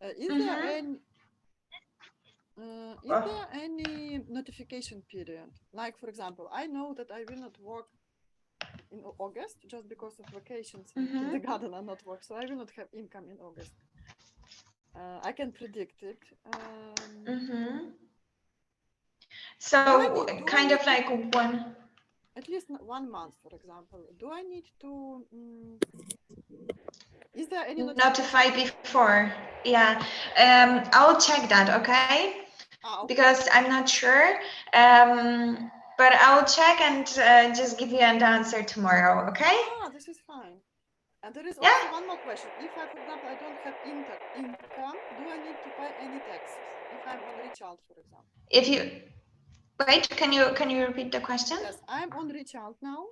Is there any notification period? Like, for example, I know that I will not work in August just because of vacations and kindergarten are not work, so I will not have income in August. I can predict it. So kind of like one. At least 1 month, for example. Do I need to? Is there any notify before? Yeah, I'll check that. Okay. Okay. Because I'm not sure. But I'll check and just give you an answer tomorrow. Okay. This is fine. And there is also one more question. If I, for example, I don't have income, do I need to pay any taxes if I'm only child, for example? If you wait, can you repeat the question? Yes, I'm only child now.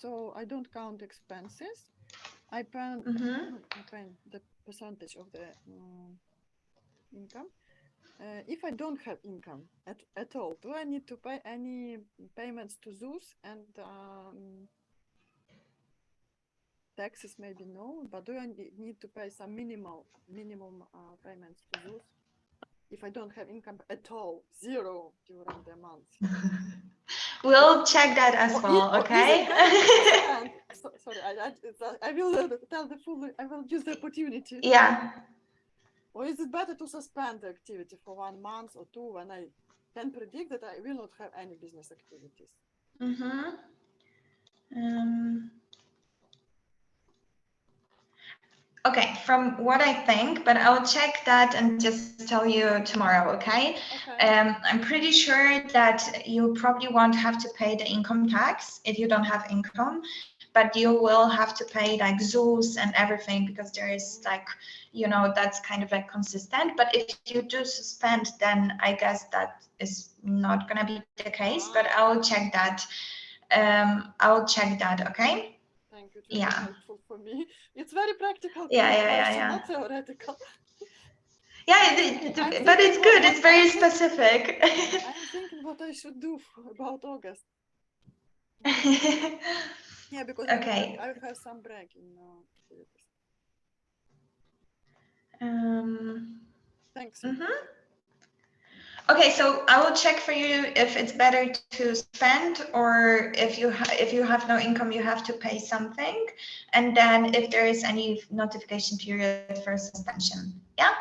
So I don't count expenses. I pay the percentage of the income. If I don't have income at all, do I need to pay any payments to ZUS and taxes? Maybe no, but do I need to pay some minimum payments to ZUS if I don't have income at all, zero during the month? We'll check that as well, okay? Sorry, I will tell the full. I will use the opportunity. Yeah. Or is it better to suspend the activity for 1 month or 2 when I can predict that I will not have any business activities? Okay, from what I think, but I'll check that and just tell you tomorrow, okay? I'm pretty sure that you probably won't have to pay the income tax if you don't have income, but you will have to pay like ZUS and everything because there is like, you know, that's kind of like consistent. But if you do suspend, then I guess that is not gonna be the case, but I'll check that. Okay? Thank you. It will be helpful for me. It's very practical. Not theoretical. Yeah, but it's good. It's very specific. I'm thinking what I should do about August. Yeah, because I will have some break in activities. Thanks. Okay, so I will check for you if it's better to spend or if you have no income, you have to pay something, and then if there is any notification period for suspension. Yeah.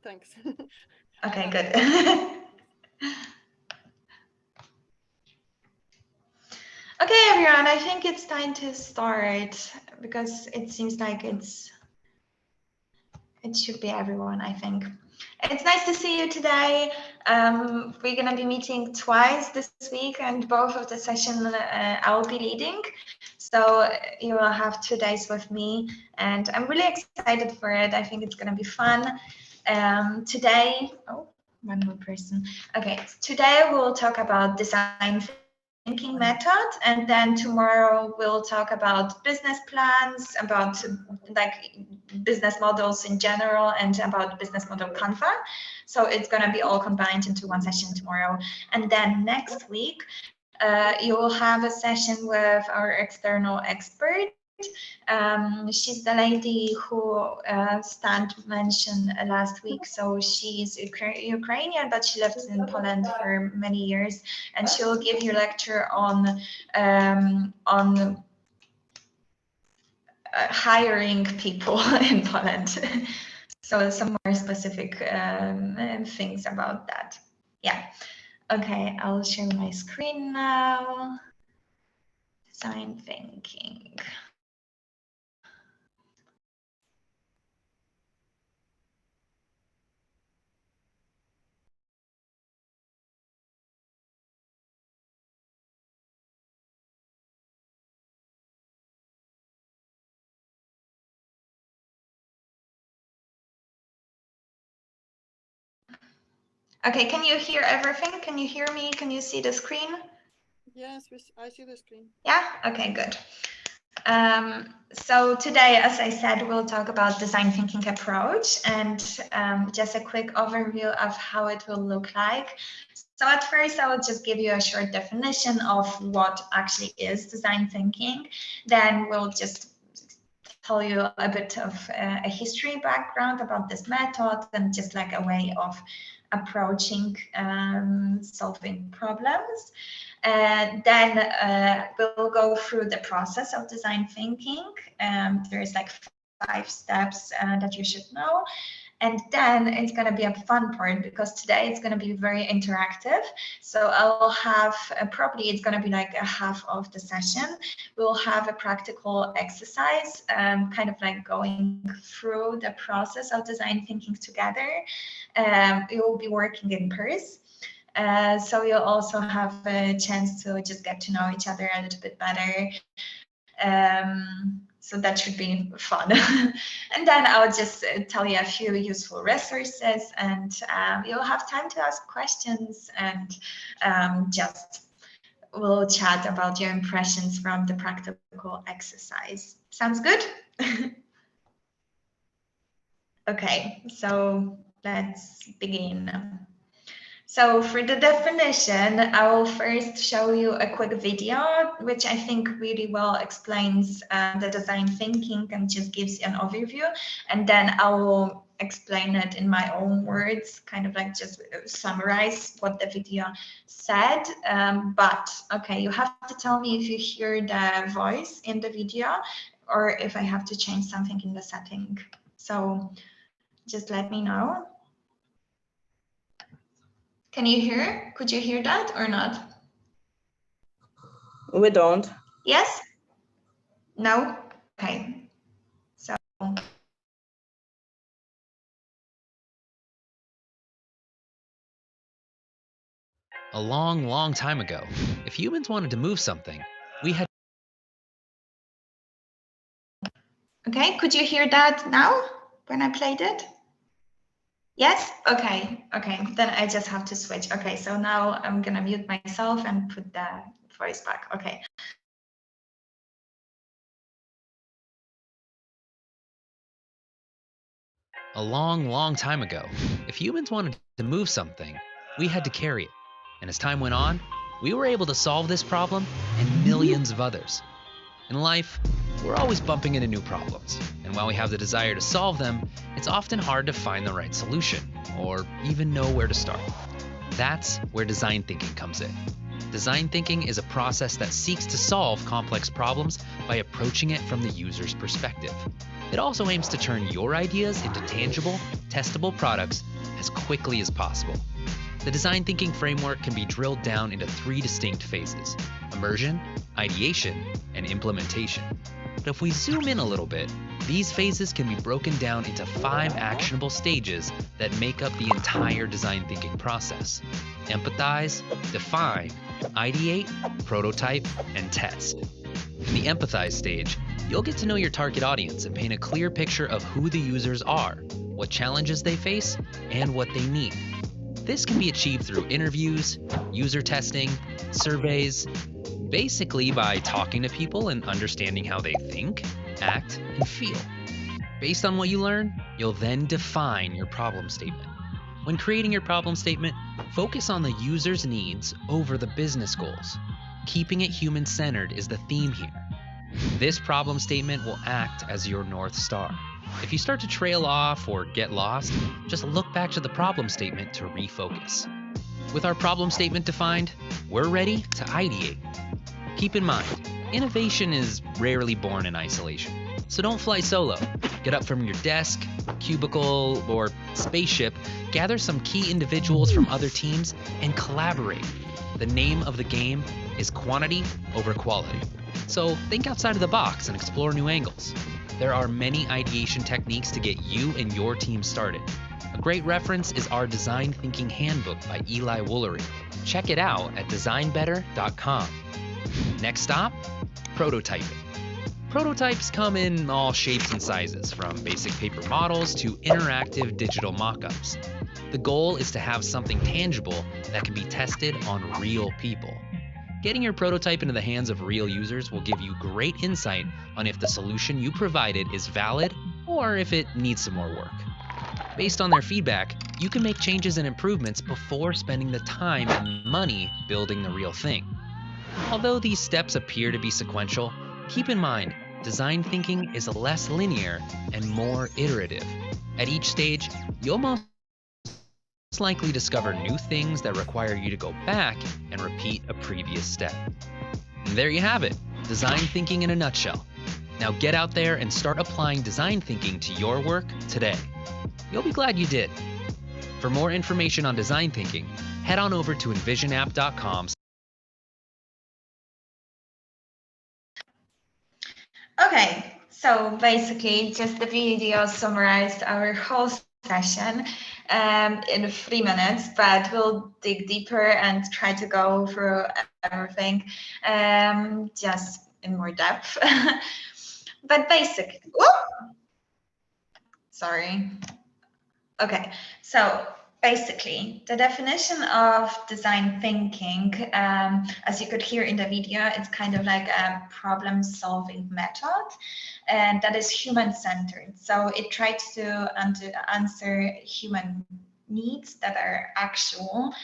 Thanks. Okay, good. Okay, everyone, I think it's time to start because it seems like it should be everyone, I think. It's nice to see you today. We're going to be meeting twice this week, and both of the sessions I'll be leading. So you will have 2 days with me, and I'm really excited for it. I think it's going to be fun. Today, one more person. Okay, today we'll talk about design thinking method, and then tomorrow we'll talk about business plans, about like business models in general, and about business model Canva. So it's going to be all combined into one session tomorrow. And then next week you will have a session with our external expert. She's the lady who Stan mentioned last week. So she's Ukrainian, but she lived in Poland for many years, and she'll give you a lecture on hiring people in Poland. So some more specific things about that. Yeah. Okay, I'll share my screen now. Design thinking. Okay, can you hear everything? Can you hear me? Can you see the screen? Yes, I see the screen. Yeah? Okay, good. So today, as I said, we'll talk about design thinking approach and just a quick overview of how it will look like. So at first, I will just give you a short definition of what actually is design thinking. Then we'll just tell you a bit of a history background about this method and just like a way of approaching solving problems. Then we'll go through the process of design thinking. There's like 5 steps that you should know. And then it's going to be a fun part, because today it's going to be very interactive. So I'll have probably it's going to be like a half of the session. We'll have a practical exercise, kind of like going through the process of design thinking together. You'll be working in pairs. So you'll also have a chance to just get to know each other a little bit better. So that should be fun. And then I'll just tell you a few useful resources, and you'll have time to ask questions, and just we'll chat about your impressions from the practical exercise. Sounds good? Okay, so let's begin. So for the definition, I will first show you a quick video, which I think really well explains the design thinking and just gives you an overview. And then I will explain it in my own words, kind of like just summarize what the video said. But okay, you have to tell me if you hear the voice in the video or if I have to change something in the setting. So just let me know. Can you hear? Could you hear that or not? We don't. Yes? No? Okay. So. A long, long time ago, if humans wanted to move something, we had. Okay, could you hear that now when I played it? Yes? Okay, okay, then I just have to switch. Okay, so now I'm gonna mute myself and put the voice back. Okay. A long, long time ago, if humans wanted to move something, we had to carry it. And as time went on, we were able to solve this problem and millions of others. In life, we're always bumping into new problems, and while we have the desire to solve them, it's often hard to find the right solution, or even know where to start. That's where design thinking comes in. Design thinking is a process that seeks to solve complex problems by approaching it from the user's perspective. It also aims to turn your ideas into tangible, testable products as quickly as possible. The design thinking framework can be drilled down into 3 distinct phases: immersion, ideation, and implementation. But if we zoom in a little bit, these phases can be broken down into 5 actionable stages that make up the entire design thinking process: empathize, define, ideate, prototype, and test. In the empathize stage, you'll get to know your target audience and paint a clear picture of who the users are, what challenges they face, and what they need. This can be achieved through interviews, user testing, surveys, basically by talking to people and understanding how they think, act, and feel. Based on what you learn, you'll then define your problem statement. When creating your problem statement, focus on the user's needs over the business goals. Keeping it human-centered is the theme here. This problem statement will act as your North Star. If you start to trail off or get lost, just look back to the problem statement to refocus. With our problem statement defined, we're ready to ideate. Keep in mind, innovation is rarely born in isolation, so don't fly solo. Get up from your desk, cubicle, or spaceship, gather some key individuals from other teams, and collaborate. The name of the game is quantity over quality. So think outside of the box and explore new angles. There are many ideation techniques to get you and your team started. A great reference is our Design Thinking Handbook by Eli Woolery. Check it out at designbetter.com. Next stop, prototyping. Prototypes come in all shapes and sizes, from basic paper models to interactive digital mock-ups. The goal is to have something tangible that can be tested on real people. Getting your prototype into the hands of real users will give you great insight on if the solution you provided is valid or if it needs some more work. Based on their feedback, you can make changes and improvements before spending the time and money building the real thing. Although these steps appear to be sequential, keep in mind, design thinking is less linear and more iterative. At each stage, you'll most likely discover new things that require you to go back and repeat a previous step. And there you have it, design thinking in a nutshell. Now get out there and start applying design thinking to your work today. You'll be glad you did. For more information on design thinking, head on over to envisionapp.com. Okay, so basically just the video summarized our whole session in 3 minutes, but we'll dig deeper and try to go through everything just in more depth. But basically, sorry. Okay, so basically the definition of design thinking, as you could hear in the video, it's kind of like a problem-solving method, and that is human-centered. So it tries to answer human needs that are actual.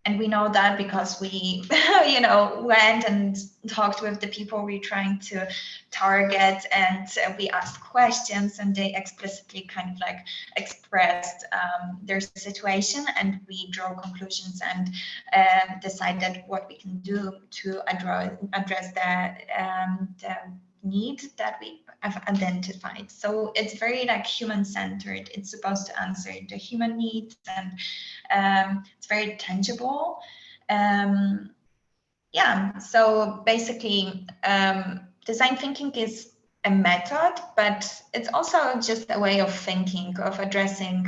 And we know that because we, went and talked with the people we're trying to target, and we asked questions, and they explicitly kind of like expressed their situation, and we draw conclusions and decided what we can do to address the need that we have identified. So it's very like human-centered. It's supposed to answer the human needs, and it's very tangible. Yeah, so basically design thinking is a method, but it's also just a way of thinking, of addressing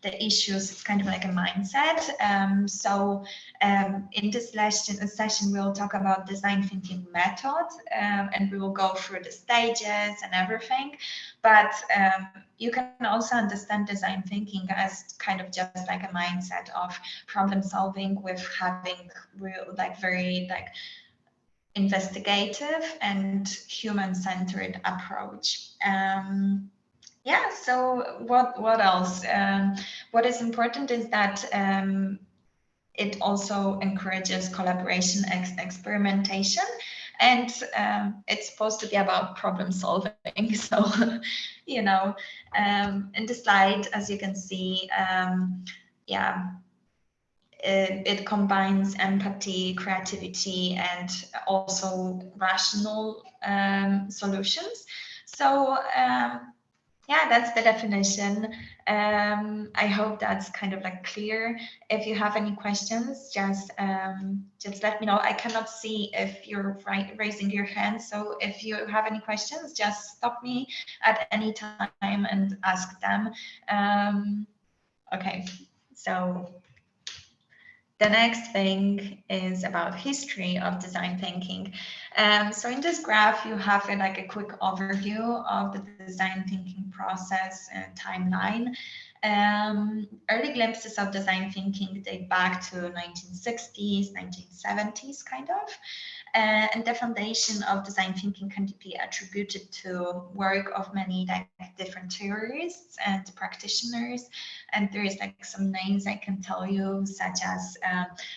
the issues. It's kind of like a mindset. So in this session, we'll talk about design thinking method, and we will go through the stages and everything. But you can also understand design thinking as kind of just like a mindset of problem solving with having real, like very like investigative and human-centered approach. Yeah, so what else? What is important is that it also encourages collaboration, experimentation, and it's supposed to be about problem solving. So, in the slide, as you can see, yeah, it combines empathy, creativity, and also rational solutions. So yeah, that's the definition. I hope that's kind of like clear. If you have any questions, just let me know. I cannot see if you're raising your hand. So if you have any questions, just stop me at any time and ask them. Okay, so the next thing is about history of design thinking. So in this graph, you have like a quick overview of the design thinking process and timeline. Early glimpses of design thinking date back to 1960s, 1970s, kind of. And the foundation of design thinking can be attributed to work of many like different theorists and practitioners. And there is like some names I can tell you, such as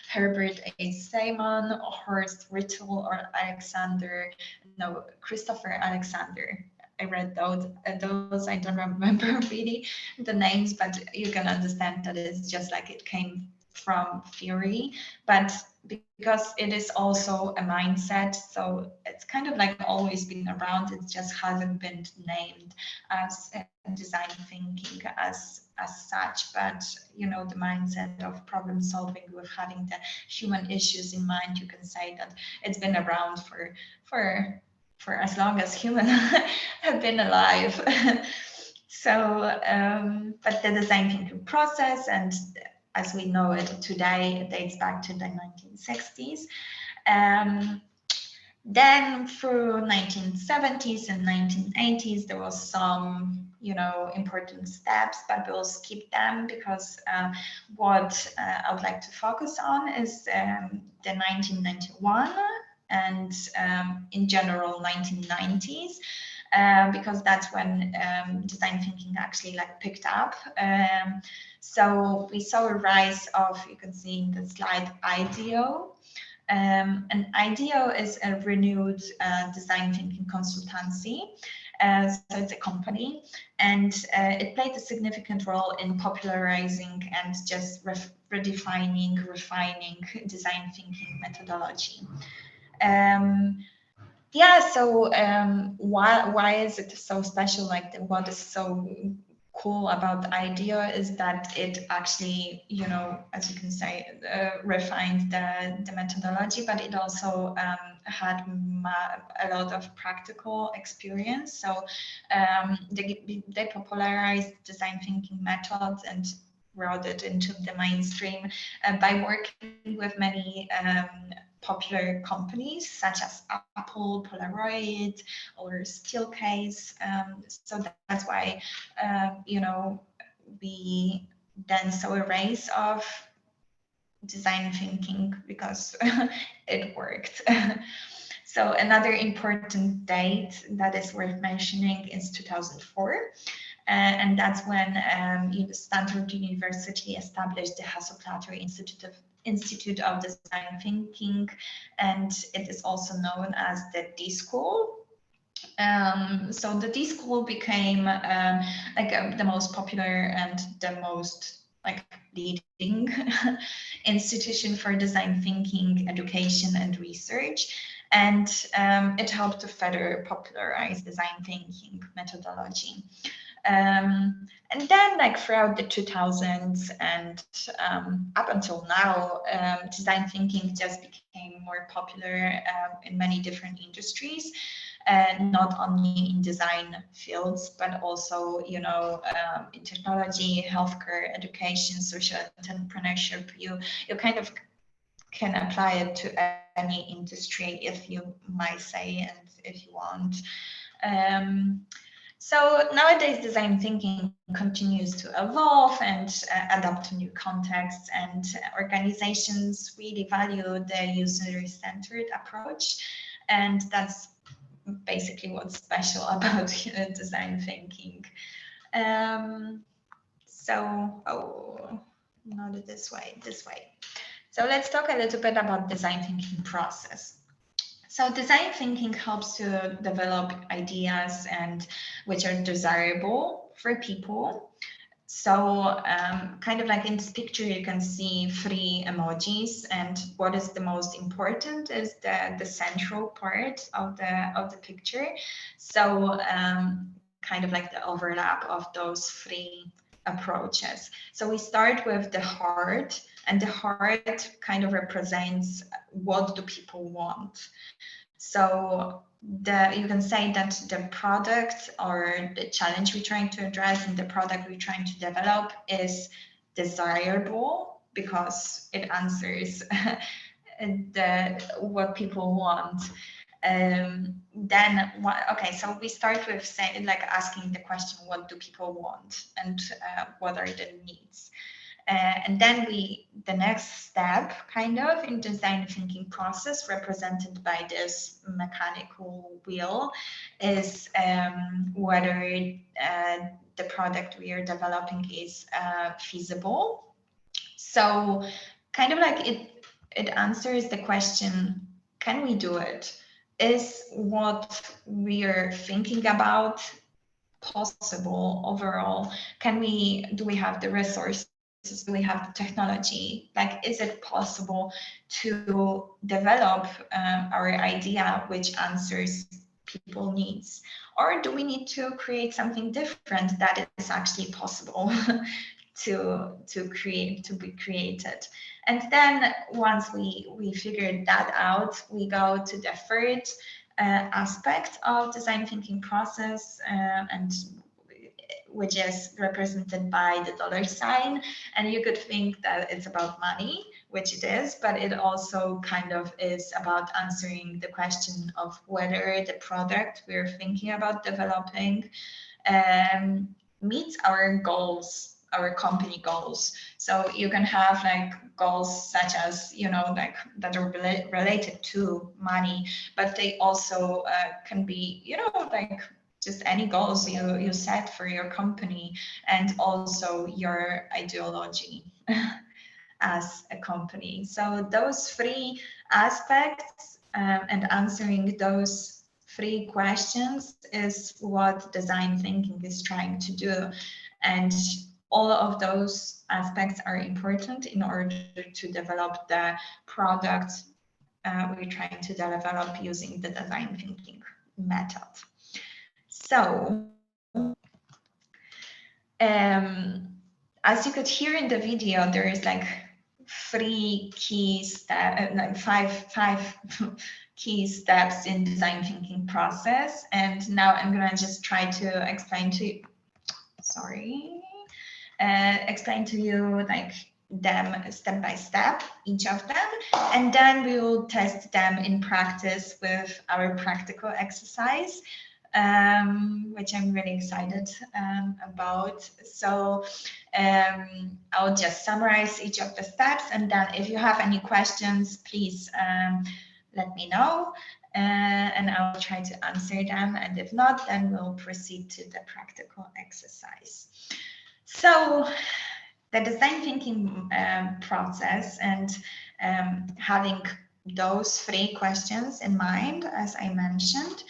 Herbert A. Simon, Horst Rittel, or Christopher Alexander. I read those. I don't remember really the names, but you can understand that it's just like it came from theory, but because it is also a mindset, so it's kind of like always been around. It just hasn't been named as design thinking as such, but the mindset of problem solving with having the human issues in mind, you can say that it's been around for as long as humans have been alive. So but the design thinking process, and as we know it today, it dates back to the 1960s. Then through 1970s and 1980s, there was some, important steps, but we'll skip them because what I would like to focus on is the 1991 and in general 1990s. because that's when design thinking actually like picked up. So we saw a rise of, you can see in the slide, IDEO. And IDEO is a renewed design thinking consultancy. So it's a company, and it played a significant role in popularizing and just redefining, refining design thinking methodology. Yeah, so why is it so special? Like, what is so cool about the idea is that it actually, you know, as you can say, refined the methodology, but it also had a lot of practical experience. So they popularized design thinking methods and brought it into the mainstream by working with many popular companies such as Apple, Polaroid, or Steelcase. So that's why, you know, we then saw a rise of design thinking because it worked. So another important date that is worth mentioning is 2004. And that's when Stanford University established the Hasso-Platter Institute of Design Thinking, and it is also known as the D School. So the D School became the most popular and the most leading institution for design thinking, education, and research. And it helped to further popularize design thinking methodology. And then throughout the 2000s and up until now, design thinking just became more popular in many different industries, not only in design fields, but also, you know, in technology, healthcare, education, social entrepreneurship. You kind of can apply it to any industry, if you might say, and if you want. So nowadays, design thinking continues to evolve and adapt to new contexts, and organizations really value the user-centered approach. And that's basically what's special about design thinking. Not this way. So let's talk a little bit about design thinking process. So design thinking helps to develop ideas and which are desirable for people. So kind of like in this picture, you can see 3 emojis, and what is the most important is the central part of the picture. So kind of like the overlap of those 3 approaches. So we start with the heart, and the heart kind of represents what do people want. So you can say that the product or the challenge we're trying to address and the product we're trying to develop is desirable because it answers what people want. So we start with saying, asking the question, what do people want, and what are their needs? And then the next step kind of in design thinking process, represented by this mechanical wheel, is whether the product we are developing is feasible. So kind of like it answers the question, can we do it? Is what we are thinking about possible overall? Do we have the resources? Do we have the technology? Is it possible to develop our idea which answers people's needs? Or do we need to create something different that is actually possible to be created? And then once we figured that out, we go to the third aspect of design thinking process, and which is represented by the $sign. And you could think that it's about money, which it is, but it also kind of is about answering the question of whether the product we're thinking about developing meets our goals, our company goals. So you can have goals such as, that are related to money, but they also can be, just any goals you set for your company, and also your ideology as a company. So those three aspects and answering those three questions is what design thinking is trying to do. And all of those aspects are important in order to develop the product we're trying to develop using the design thinking method. So, as you could hear in the video, there is like three key steps, like five key steps in design thinking process. And now I'm gonna just try to explain to you, explain to you like them step by step, each of them, and then we will test them in practice with our practical exercise, which I'm really excited about. So I'll just summarize each of the steps, and then if you have any questions, please let me know, and I'll try to answer them. And if not, then we'll proceed to the practical exercise. So the design thinking process, and having those three questions in mind, as I mentioned,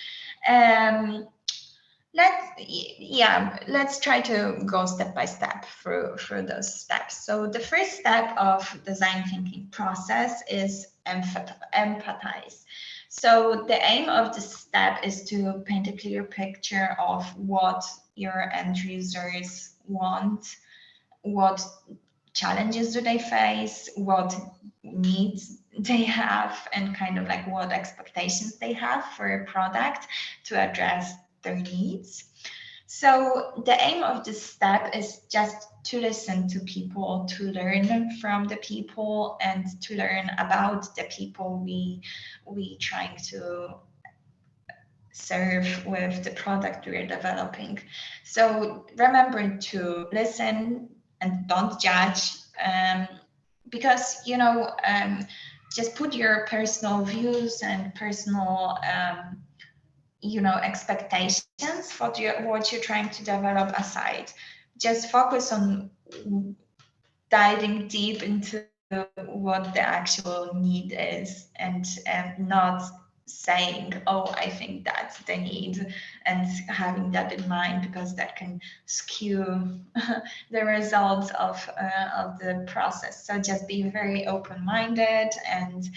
let's try to go step by step through those steps. So the first step of design thinking process is empathize. So the aim of this step is to paint a clear picture of what your end users want, what challenges do they face, what needs they have, and kind of like what expectations they have for a product to address their needs. So the aim of this step is just to listen to people, to learn from the people, and to learn about the people we trying to serve with the product we're developing. So remember to listen and don't judge, because just put your personal views and personal expectations for what you're trying to develop aside. Just focus on diving deep into what the actual need is, and not saying, oh, I think that's the need, and having that in mind, because that can skew the results of the process. So just be very open-minded, and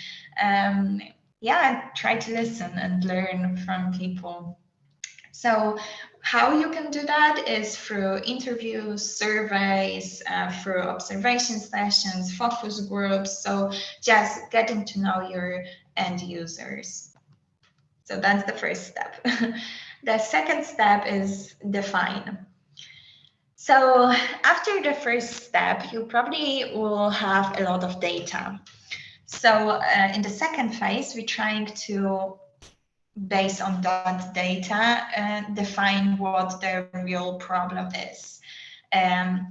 try to listen and learn from people. So how you can do that is through interviews, surveys, through observation sessions, focus groups. So just getting to know your end users. So that's the first step. The second step is define. So after the first step, you probably will have a lot of data. So in the second phase, we're trying to, based on that data, define what the real problem is. And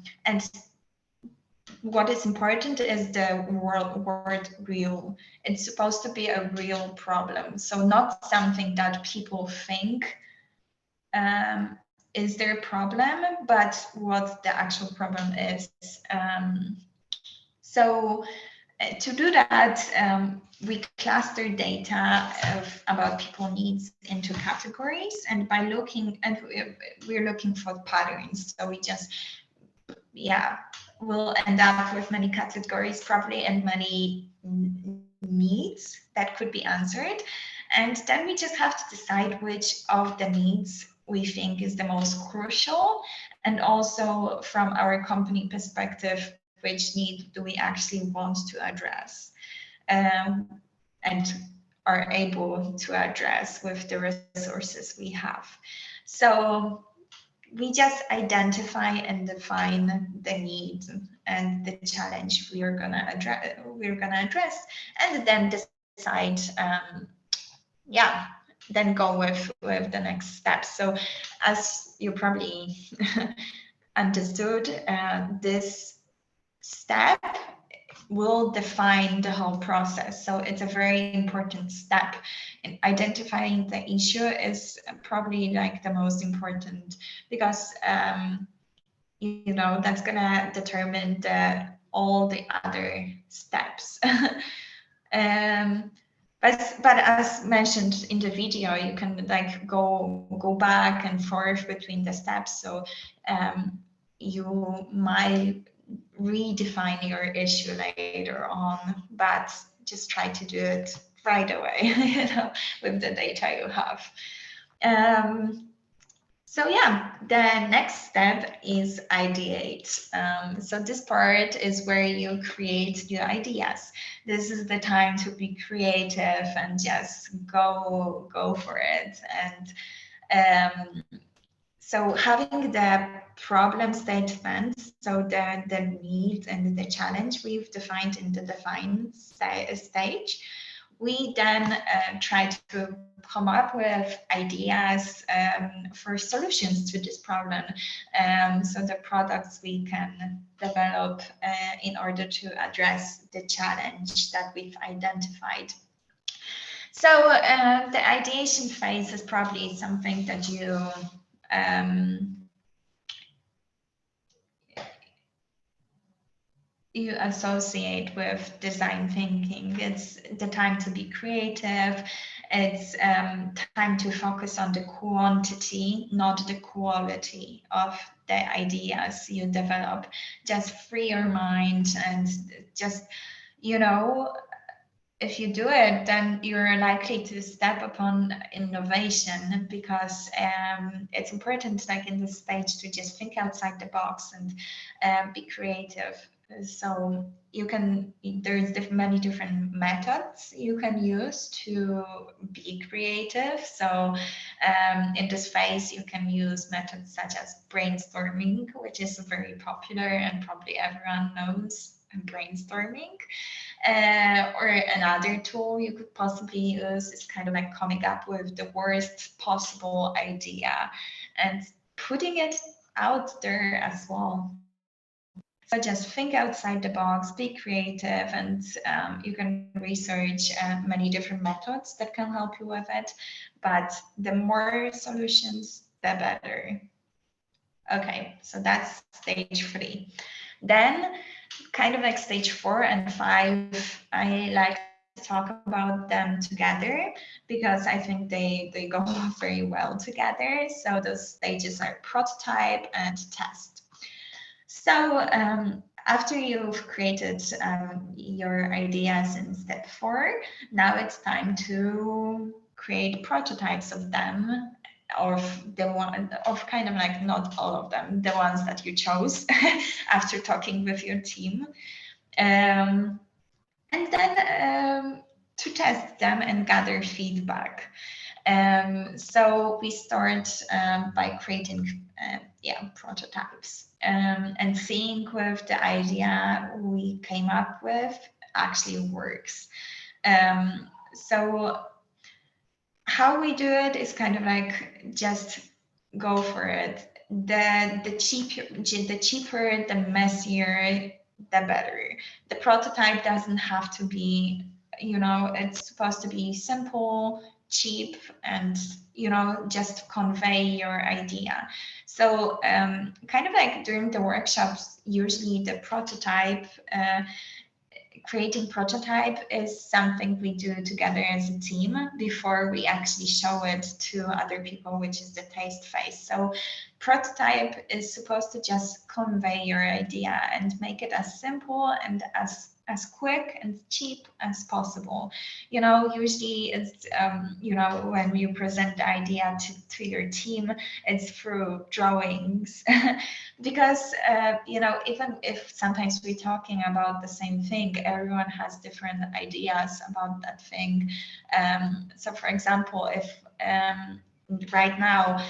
what is important is the word real. It's supposed to be a real problem. So not something that people think is their problem, but what the actual problem is. So to do that, we cluster data about people needs into categories, and by looking, and we're looking for patterns. So we just, we'll end up with many categories probably, and many needs that could be answered. And then we just have to decide which of the needs we think is the most crucial, and also from our company perspective, which need do we actually want to address, and are able to address with the resources we have. So we just identify and define the need and the challenge we're gonna address, and then decide, then go with the next steps. So as you probably understood, this step will define the whole process. So it's a very important step. And identifying the issue is probably like the most important, because you know, that's gonna determine all the other steps. But as mentioned in the video, you can like go back and forth between the steps. So you might redefine your issue later on, but just try to do it right away, you know, with the data you have. So yeah, the next step is ideate. So this part is where you create new ideas. This is the time to be creative and just go for it. And so having the problem statement, so the need and the challenge we've defined in the define stage, we then try to come up with ideas for solutions to this problem. So the products we can develop in order to address the challenge that we've identified. So the ideation phase is probably something that you associate with design thinking. It's the time to be creative. It's time to focus on the quantity, not the quality of the ideas you develop. Just free your mind and just, you know, if you do it, then you're likely to step upon innovation, because it's important, like in this stage, to just think outside the box and be creative. So you can, there's many different methods you can use to be creative. So in this phase, you can use methods such as brainstorming, which is very popular and probably everyone knows brainstorming. Or another tool you could possibly use is kind of like coming up with the worst possible idea and putting it out there as well. So just think outside the box, be creative, and you can research many different methods that can help you with it. But the more solutions, the better. Okay, so that's stage 3. Then kind of like stage 4 and 5, I like to talk about them together because I think they go very well together. So those stages are prototype and test. So after you've created your ideas in step 4, now it's time to create prototypes of them, of the one, of kind of like not all of them, the ones that you chose after talking with your team, and then to test them and gather feedback. So we start by creating prototypes and seeing if the idea we came up with actually works. So how we do it is kind of like just go for it. The cheaper, the messier, the better. The prototype doesn't have to be, you know, it's supposed to be simple, cheap, and, you know, just convey your idea. So kind of like during the workshops, usually the prototype, creating prototype is something we do together as a team before we actually show it to other people, which is the taste phase. So prototype is supposed to just convey your idea and make it as simple and as quick and cheap as possible. You know, usually it's, you know, when you present the idea to your team, it's through drawings because, you know, even if sometimes we're talking about the same thing, everyone has different ideas about that thing. So for example, if right now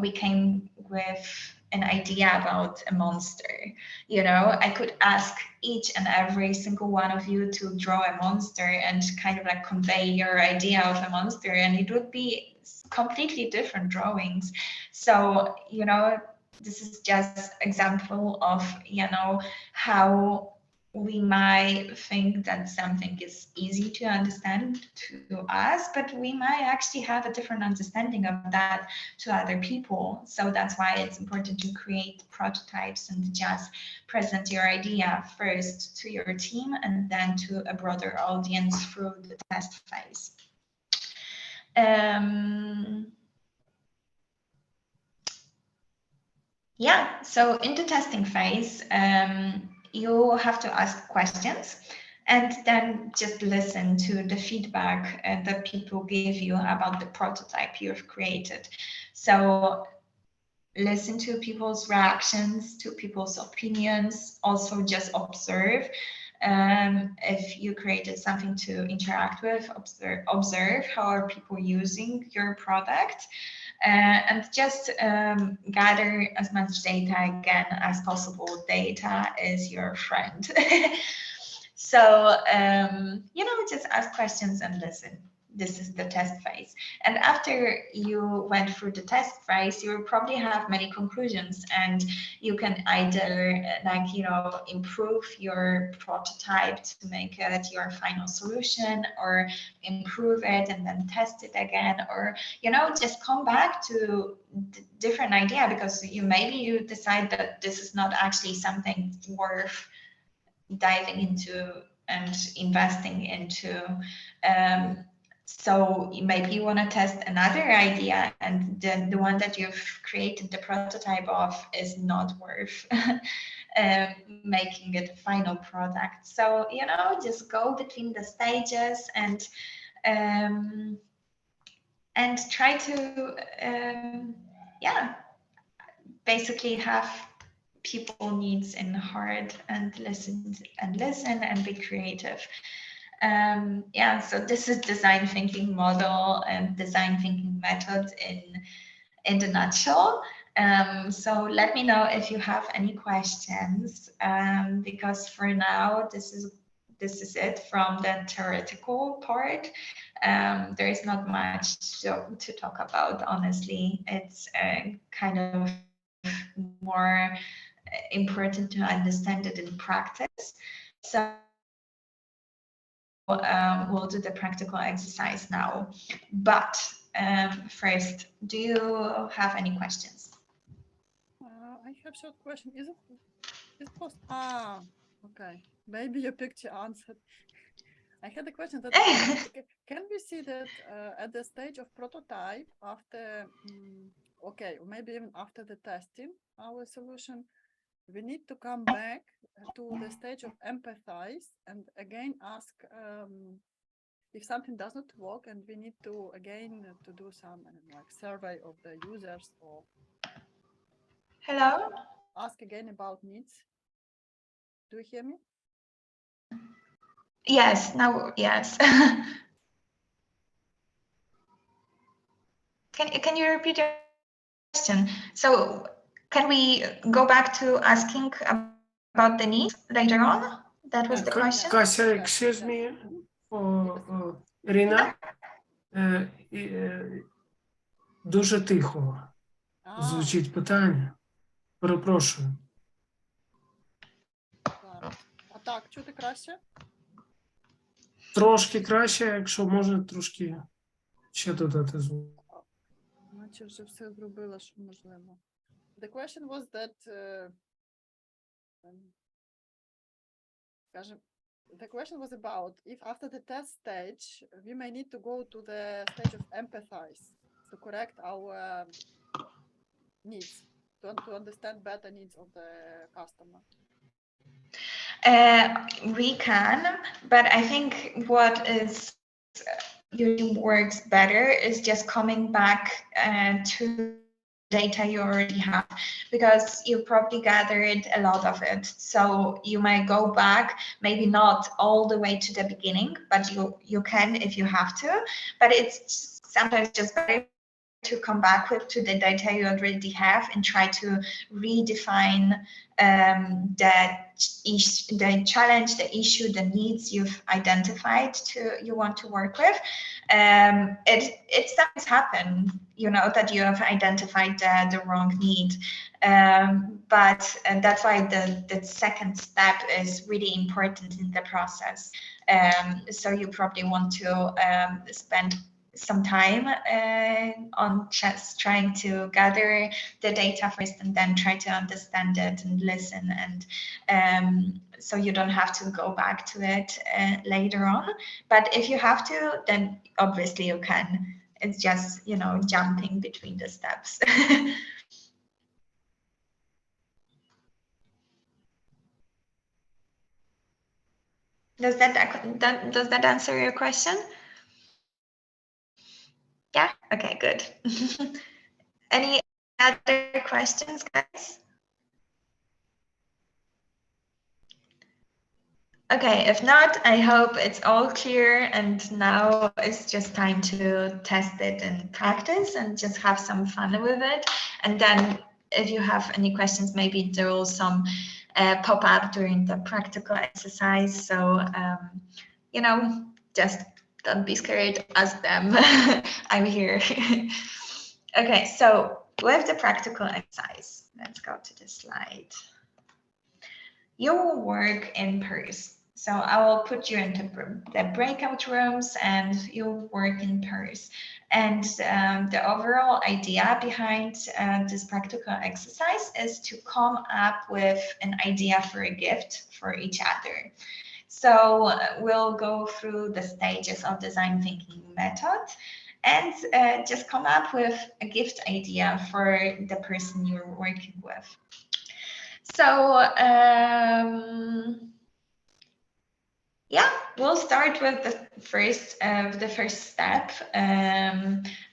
we came with an idea about a monster, you know, I could ask each and every single one of you to draw a monster and kind of like convey your idea of a monster, and it would be completely different drawings. So, you know, this is just example of, you know, how we might think that something is easy to understand to us, but we might actually have a different understanding of that to other people. So that's why it's important to create prototypes and just present your idea first to your team and then to a broader audience through the test phase. Yeah, so in the testing phase, you have to ask questions and then just listen to the feedback that people give you about the prototype you've created. So listen to people's reactions, to people's opinions, also just observe. If you created something to interact with, observe how are people using your product. And just gather as much data again as possible. Data is your friend. So, just ask questions and listen. This is the test phase. And after you went through the test phase, you will probably have many conclusions, and you can either improve your prototype to make it your final solution, or improve it and then test it again, or just come back to different idea because maybe you decide that this is not actually something worth diving into and investing into. So maybe you want to test another idea, and the one that you've created the prototype of is not worth making it a final product. So just go between the stages and try to basically have people needs in heart and listen and be creative. So this is design thinking model and design thinking methods in the nutshell. So let me know if you have any questions, because for now this is it from the theoretical part. There is not much to talk about, honestly. It's kind of more important to understand it in practice. So we'll do the practical exercise now. But first, do you have any questions? I have short question. Is it possible? Okay. Maybe your picture answered. I had a question that can we see that at the stage of prototype after, maybe even after the testing our solution, we need to come back to the stage of empathize and again ask if something does not work, and we need to again to do some survey of the users or Hello? ask again about needs. Do you hear me? Yes, now, yes. Can you repeat your question? So can we go back to asking about the needs later on? That was the question. Kasia, excuse me, Irina. Дуже тихо звучить питання. Перепрошую. А так, чути краще? Трошки краще, якщо можна, трошки ще додати звук. Наче вже все зробила, що можливо. The question was that, the question was about if after the test stage, we may need to go to the stage of empathize to correct our needs, to understand better needs of the customer. We can, but I think what is usually works better is just coming back to data you already have, because you probably gathered a lot of it. So you might go back, maybe not all the way to the beginning, but you can if you have to. But it's sometimes just better to come back with to the data you already have and try to redefine the challenge, the issue, the needs you've identified you want to work with. It sometimes happen, you know, that you have identified the wrong need, but that's why the second step is really important in the process. So you probably want to spend some time on just trying to gather the data first and then try to understand it and listen, and so you don't have to go back to it later on. But if you have to, then obviously you can. It's just, you know, jumping between the steps. Does that answer your question? Yeah? Okay, good. Any other questions, guys? Okay, if not, I hope it's all clear, and now it's just time to test it and practice and just have some fun with it. And then if you have any questions, maybe there will some pop up during the practical exercise. So, you know, just don't be scared, ask them. I'm here. Okay, so with the practical exercise, let's go to the slide. You will work in pairs. So I will put you into the breakout rooms and you'll work in pairs. And the overall idea behind this practical exercise is to come up with an idea for a gift for each other. So we'll go through the stages of design thinking method and just come up with a gift idea for the person you're working with. So yeah, we'll start with the first step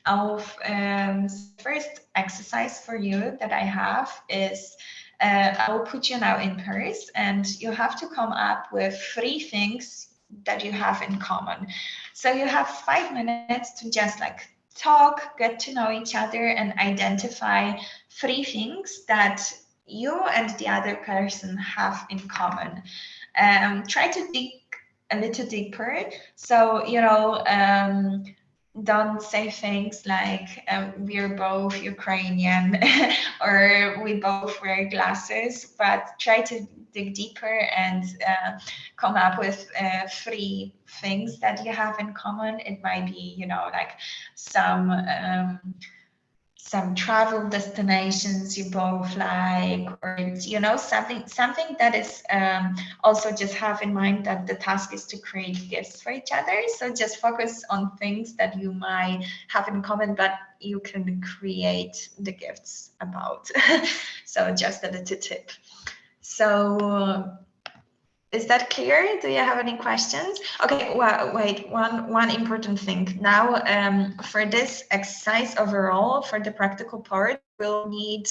of first exercise for you that I have is I will put you now in pairs, and you have to come up with 3 things that you have in common. So you have 5 minutes to just like talk, get to know each other, and identify 3 things that you and the other person have in common. Try to dig a little deeper. So, you know, don't say things like we're both Ukrainian or we both wear glasses, but try to dig deeper and come up with 3 things that you have in common. It might be, you know, like some travel destinations you both like, or, you know, something that is also just have in mind that the task is to create gifts for each other. So just focus on things that you might have in common, but you can create the gifts about. So just a little tip. So is that clear? Do you have any questions? Okay, well, wait, one important thing. Now, for this exercise overall, for the practical part, we'll need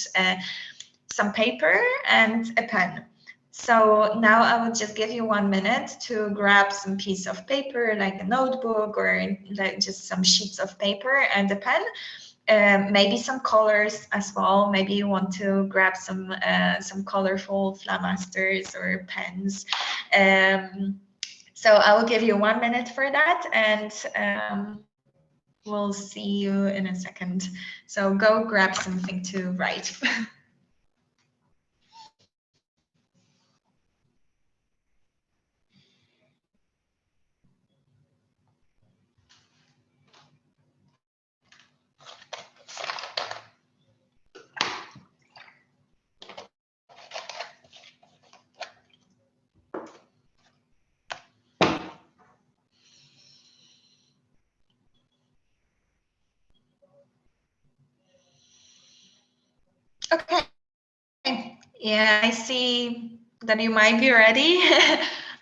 some paper and a pen. So now I will just give you 1 minute to grab some piece of paper, like a notebook or like just some sheets of paper and a pen. Maybe some colors as well. Maybe you want to grab some colorful flomasters or pens. So I will give you 1 minute for that, and we'll see you in a second. So go grab something to write. Okay. Yeah, I see that you might be ready.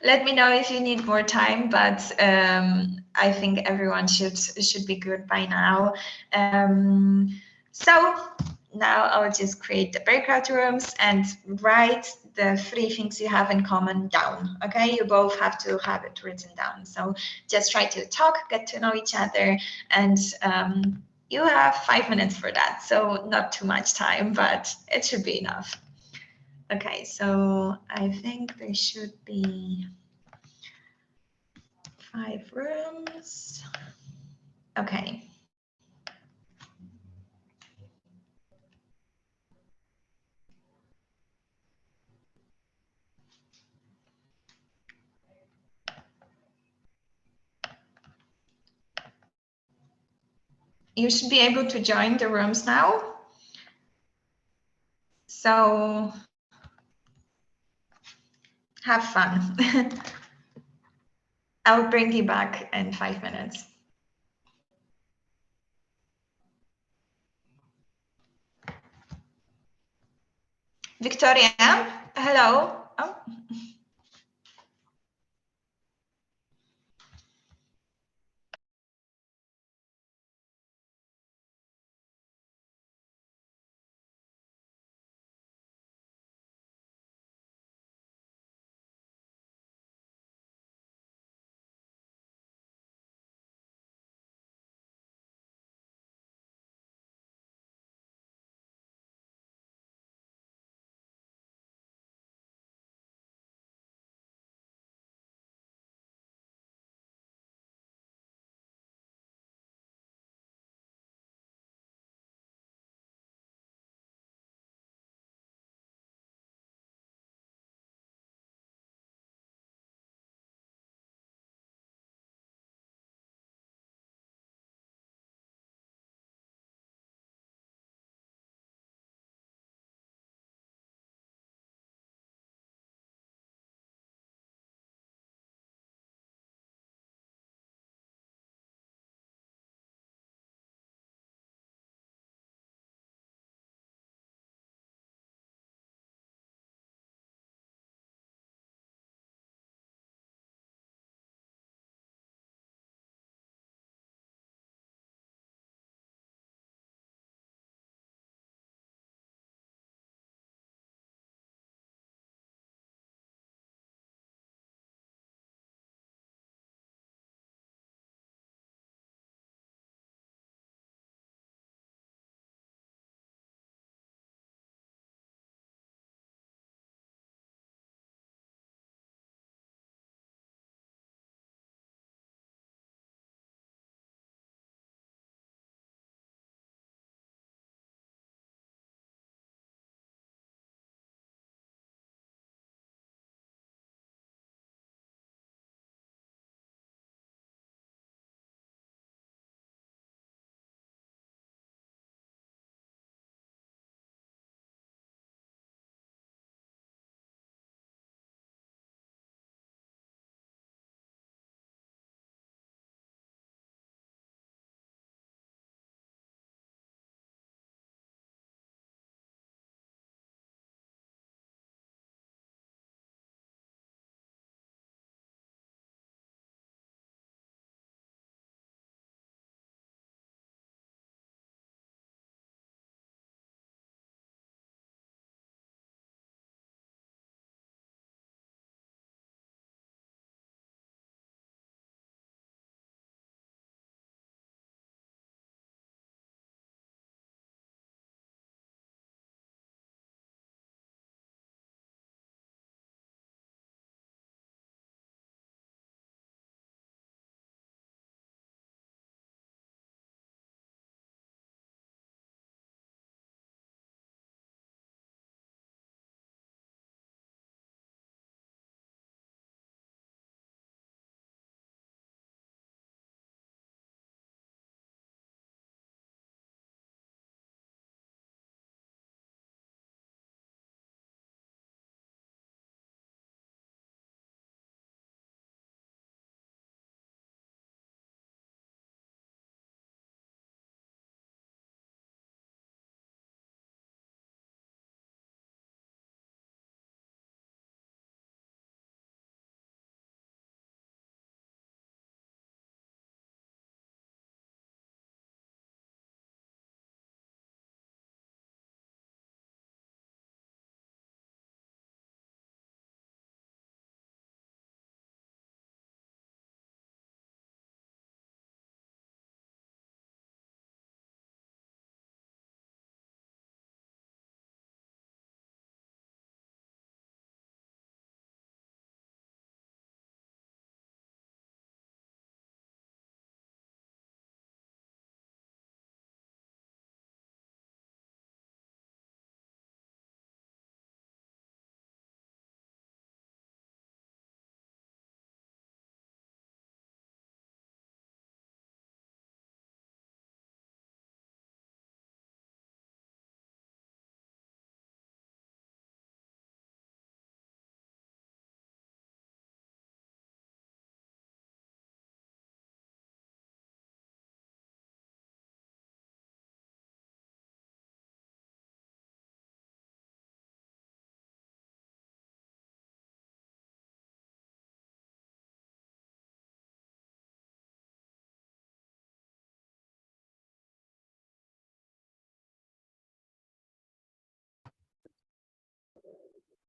Let me know if you need more time, but I think everyone should be good by now. So now I'll just create the breakout rooms and write the 3 things you have in common down. Okay, you both have to have it written down. So just try to talk, get to know each other, and You have 5 minutes for that, so not too much time, but it should be enough. Okay, so I think there should be 5 rooms. Okay. You should be able to join the rooms now. So have fun. I'll bring you back in 5 minutes. Victoria, hello. Oh.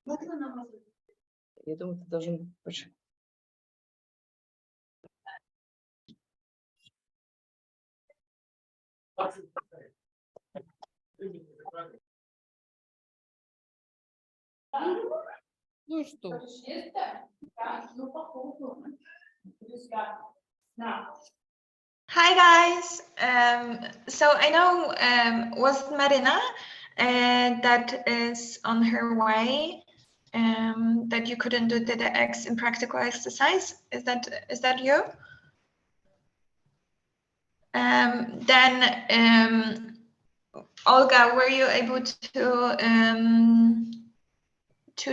Я думаю, ты должен быть. Ну что? Hi guys. So I know was Marina that is on her way. That you couldn't do the X in practical exercise. Is that you? Then Olga, were you able to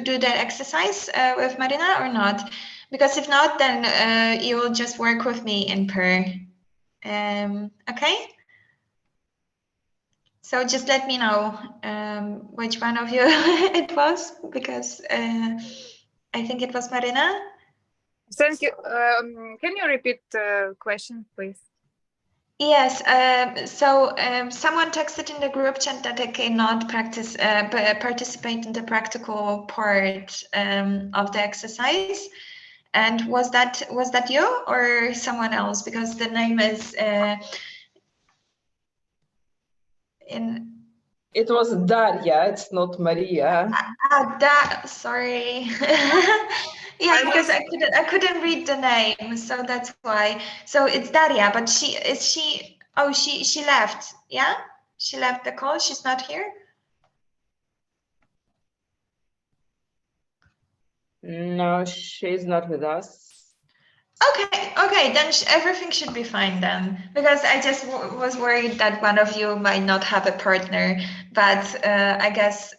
do that exercise with Marina or not? Because if not, then you will just work with me in pair. Okay. So just let me know which one of you it was, because I think it was Marina. Thank you. Can you repeat the question, please? Yes. So someone texted in the group chat that they cannot participate in the practical part of the exercise. And was that you or someone else? Because the name is in. It was Daria, it's not Maria. Sorry. Yeah, because I couldn't read the name, so that's why. So it's Daria, but she left. Yeah, she left the call. She's not here. No, she's not with us. Okay, then everything should be fine then, because I just was worried that one of you might not have a partner, but I guess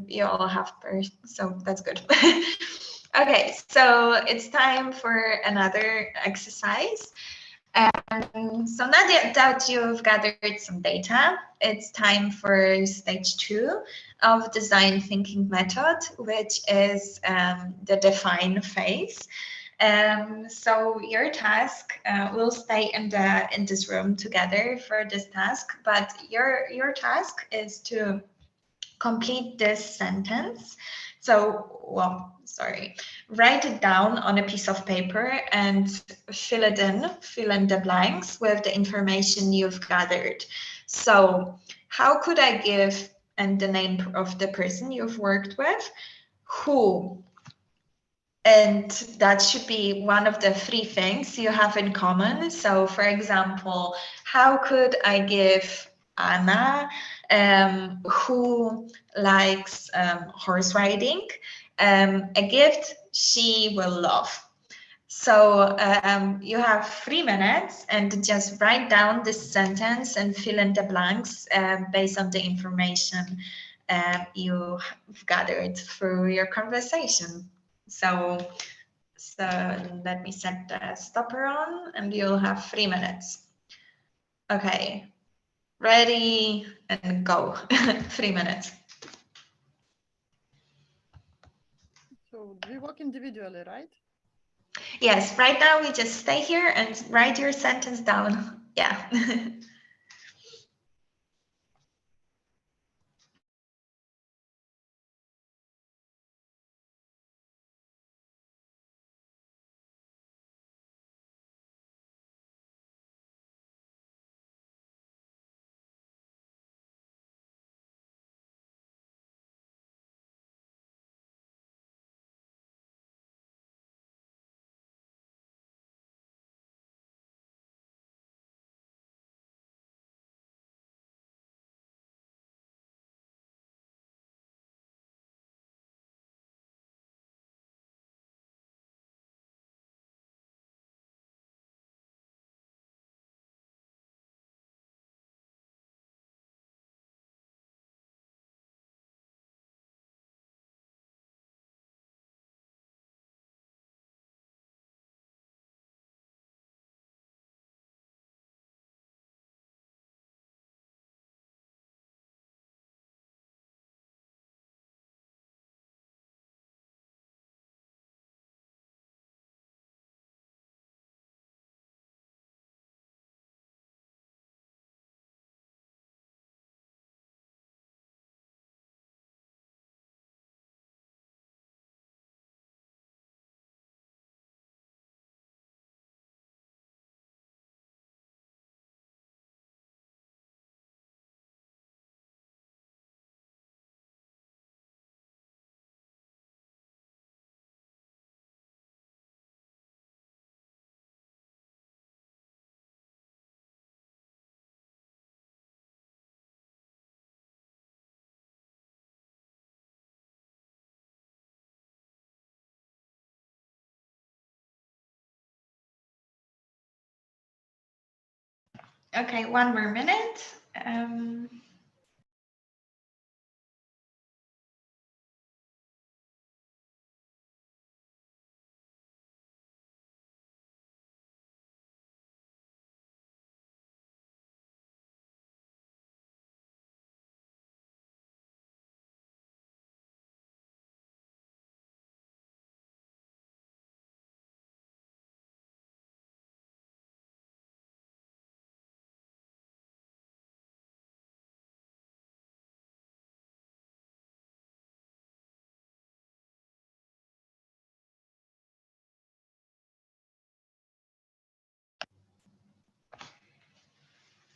you all have so that's good. Okay, so it's time for another exercise. So now that you've gathered some data, it's time for stage 2 of design thinking method, which is the define phase. So your task will stay in this room together for this task, but your task is to complete this sentence. So, write it down on a piece of paper and fill in the blanks with the information you've gathered. So, how could I give and the name of the person you've worked with, who, and that should be one of the 3 things you have in common. So, for example, how could I give Anna, who likes horse riding, a gift she will love? So you have 3 minutes and just write down this sentence and fill in the blanks based on the information you've gathered through your conversation. So let me set the stopper on and you'll have 3 minutes. Okay, ready and go. 3 minutes. So we work individually, right? Yes, right now we just stay here and write your sentence down. Yeah. Okay, one more minute.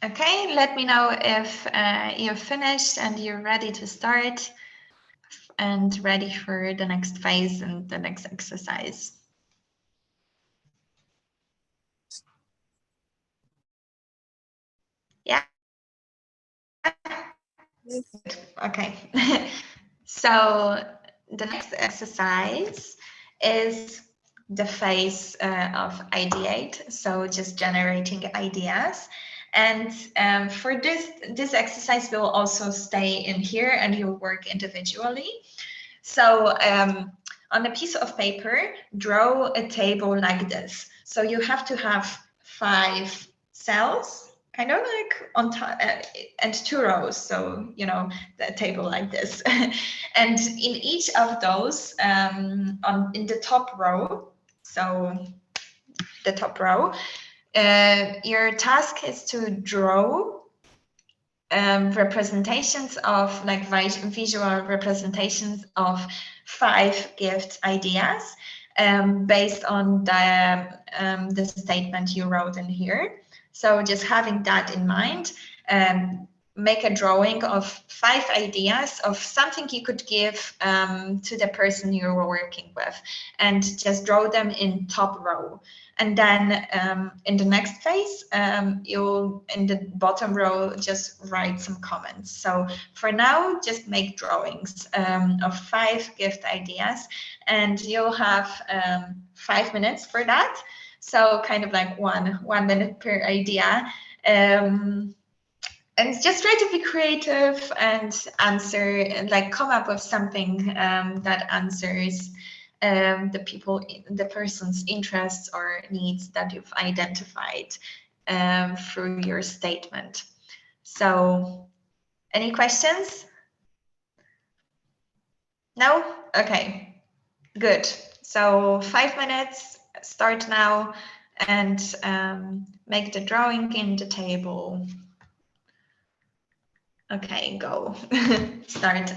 Okay, let me know if you're finished and you're ready to start and ready for the next phase and the next exercise. Yeah. Okay. So the next exercise is the phase of ideate. So just generating ideas. And for this exercise will also stay in here and you'll work individually. So on a piece of paper, draw a table like this. So you have to have 5 cells, kind of like on top, and 2 rows. So, you know, the table like this. And in each of those, in the top row, so the top row, your task is to draw representations of like visual representations of 5 gift ideas based on the statement you wrote in here. So just having that in mind, make a drawing of 5 ideas of something you could give to the person you were working with, and just draw them in top row. And then in the next phase, you'll in the bottom row just write some comments. So for now, just make drawings of 5 gift ideas, and you'll have 5 minutes for that. So kind of like one minute per idea. And just try to be creative and answer, and like come up with something that answers the person's interests or needs that you've identified through your statement. So, any questions? No? Okay, good. So 5 minutes, start now, and make the drawing in the table. Okay, go. Start.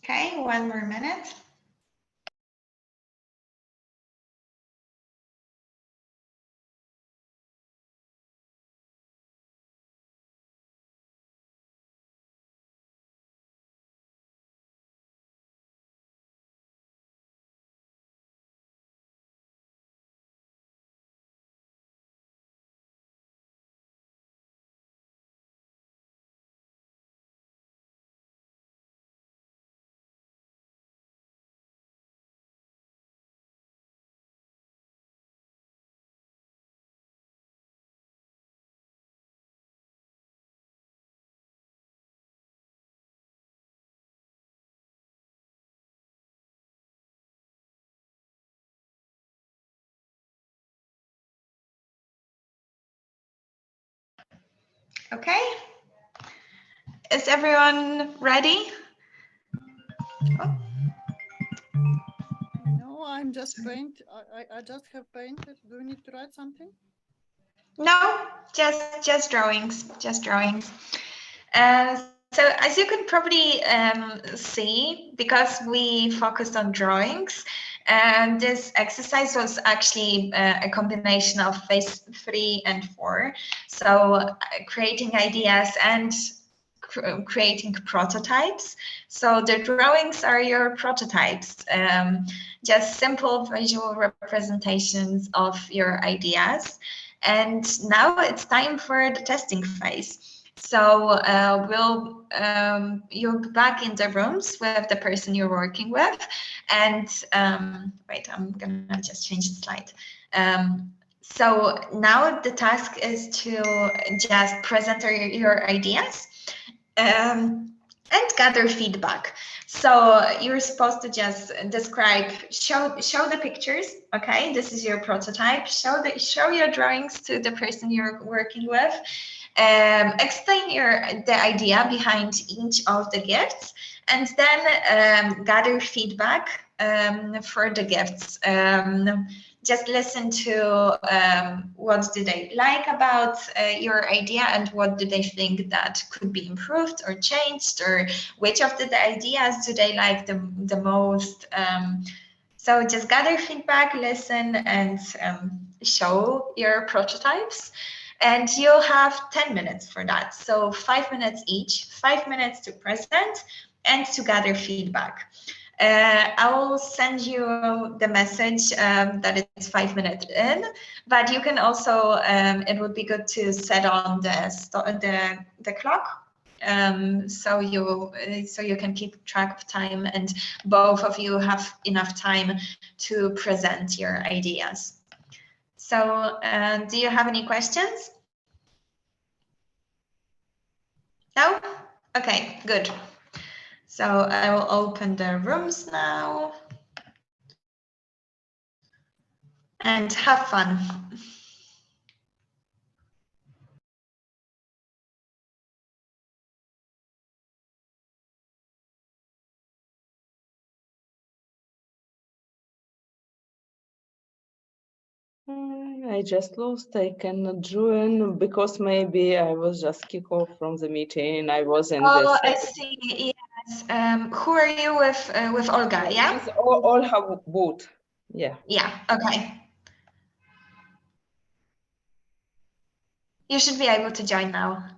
Okay, 1 more minute. Okay, is everyone ready? Oh. No, I'm just paint. I just have painted. Do you need to write something? No, just drawings, just drawings. So as you can probably see, because we focused on drawings, this exercise was actually a combination of phase 3 and 4. So creating ideas and creating prototypes. So the drawings are your prototypes, just simple visual representations of your ideas. And now it's time for the testing phase. So you'll be back in the rooms with the person you're working with. And wait, I'm gonna just change the slide. So now the task is to just present your ideas and gather feedback. So you're supposed to just describe, show the pictures. Okay, this is your prototype. Show your drawings to the person you're working with. Explain the idea behind each of the gifts, and then gather feedback for the gifts. Just listen to what do they like about your idea and what do they think that could be improved or changed, or which of the ideas do they like the most. So just gather feedback, listen, and show your prototypes. And you'll have 10 minutes for that. So 5 minutes each, 5 minutes to present and to gather feedback. I will send you the message that it's 5 minutes in, but you can also, it would be good to set on the clock. So you can keep track of time and both of you have enough time to present your ideas. So do you have any questions? No? Okay, good. So I will open the rooms now and have fun. I just lost. I cannot join because maybe I was just kicked off from the meeting. I was in this. Oh, I see. Yes. Who are you with Olga? Yeah. All have both. Yeah. Yeah. Okay. You should be able to join now.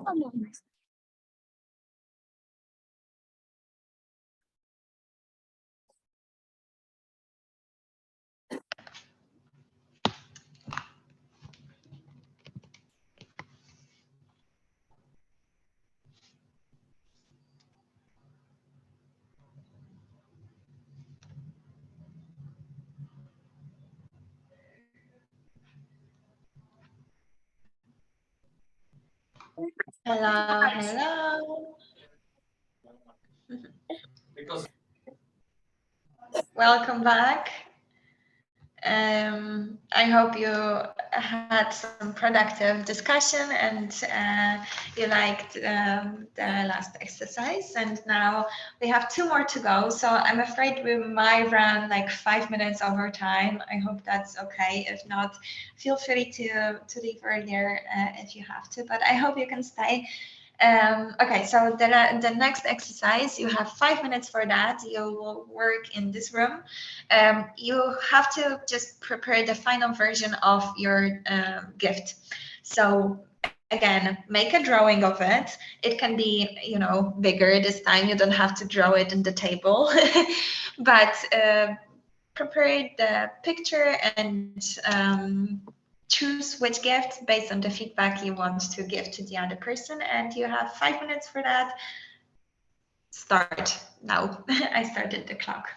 Hello, hello. Welcome back. I hope you had some productive discussion and you liked the last exercise. And now we have 2 more to go. So I'm afraid we might run like 5 minutes over time. I hope that's okay. If not, feel free to leave earlier if you have to, but I hope you can stay. Okay, so the next exercise, you have 5 minutes for that. You will work in this room. You have to just prepare the final version of your gift. So again, make a drawing of it. It can be, you know, bigger this time. You don't have to draw it in the table, but prepare the picture and choose which gift based on the feedback you want to give to the other person. And you have 5 minutes for that. Start now. I started the clock.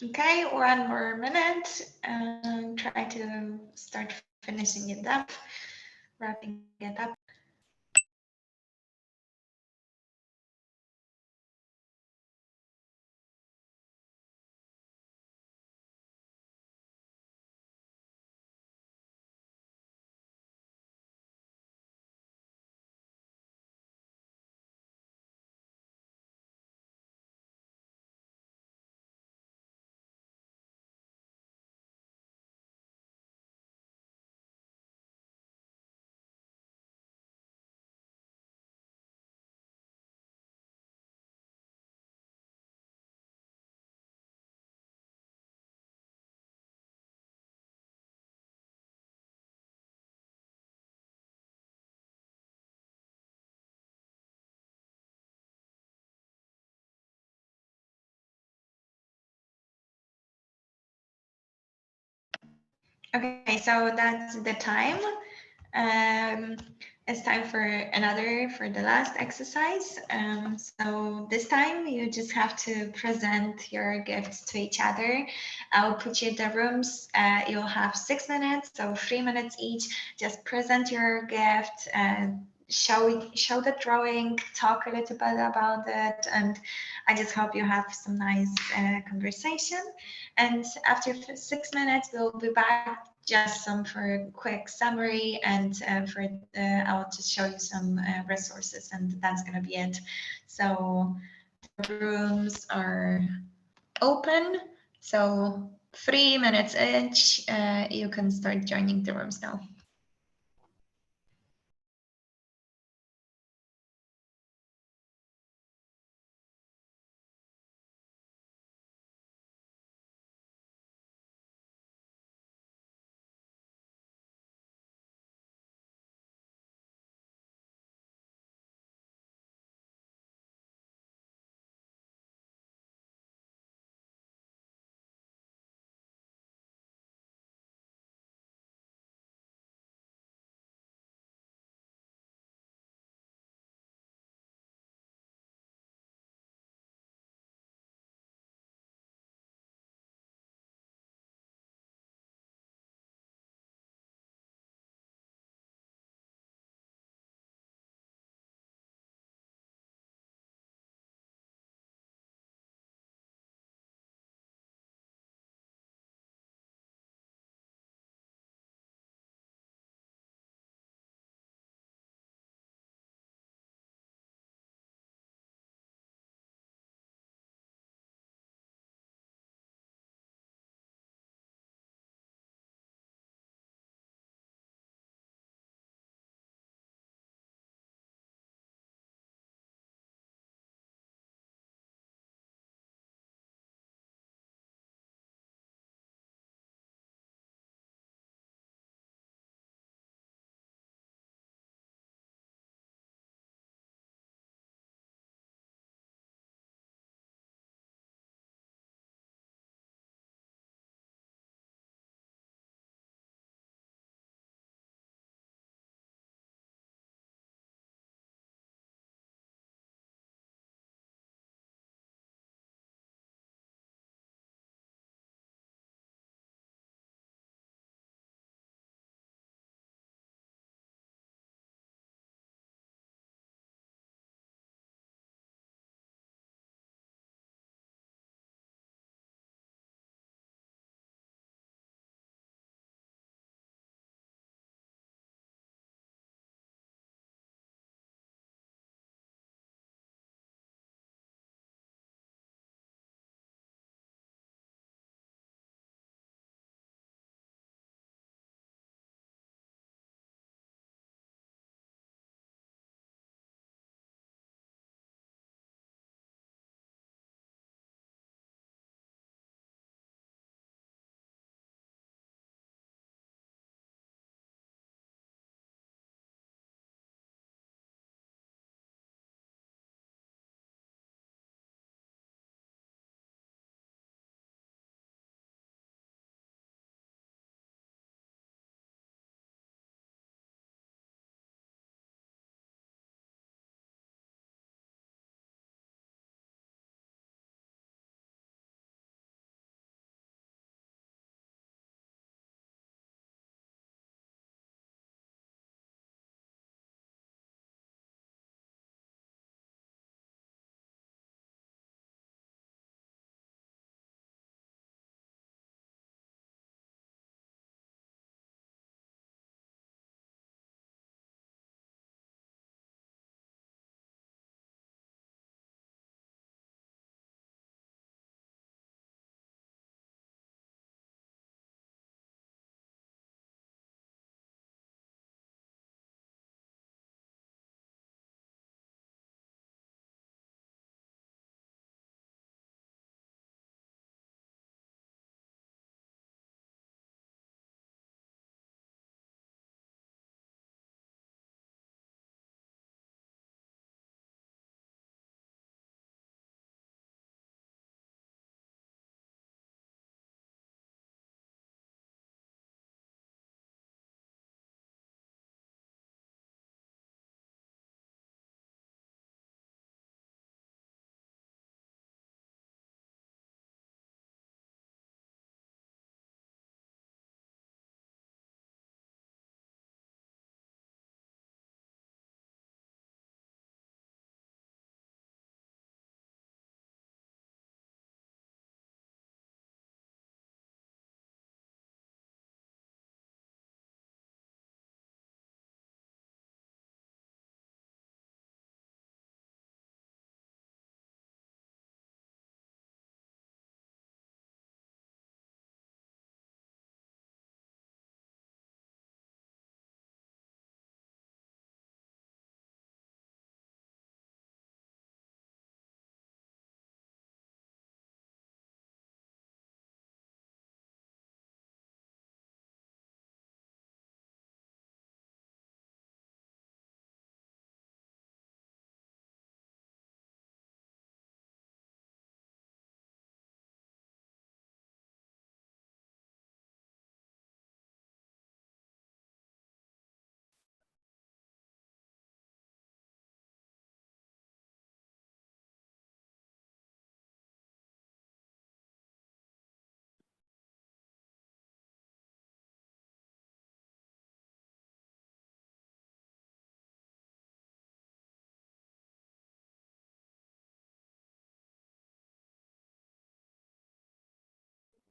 Okay, 1 more minute. Try to start finishing it up, wrapping it up. Okay, so that's the time. It's time for the last exercise. So this time you just have to present your gifts to each other. I'll put you in the rooms. You'll have 6 minutes, so 3 minutes each. Just present your gift and show the drawing, talk a little bit about it, and I just hope you have some nice conversation. And after 6 minutes, we'll be back just for a quick summary, and I'll just show you some resources, and that's going to be it. So the rooms are open, so 3 minutes each. You can start joining the rooms now.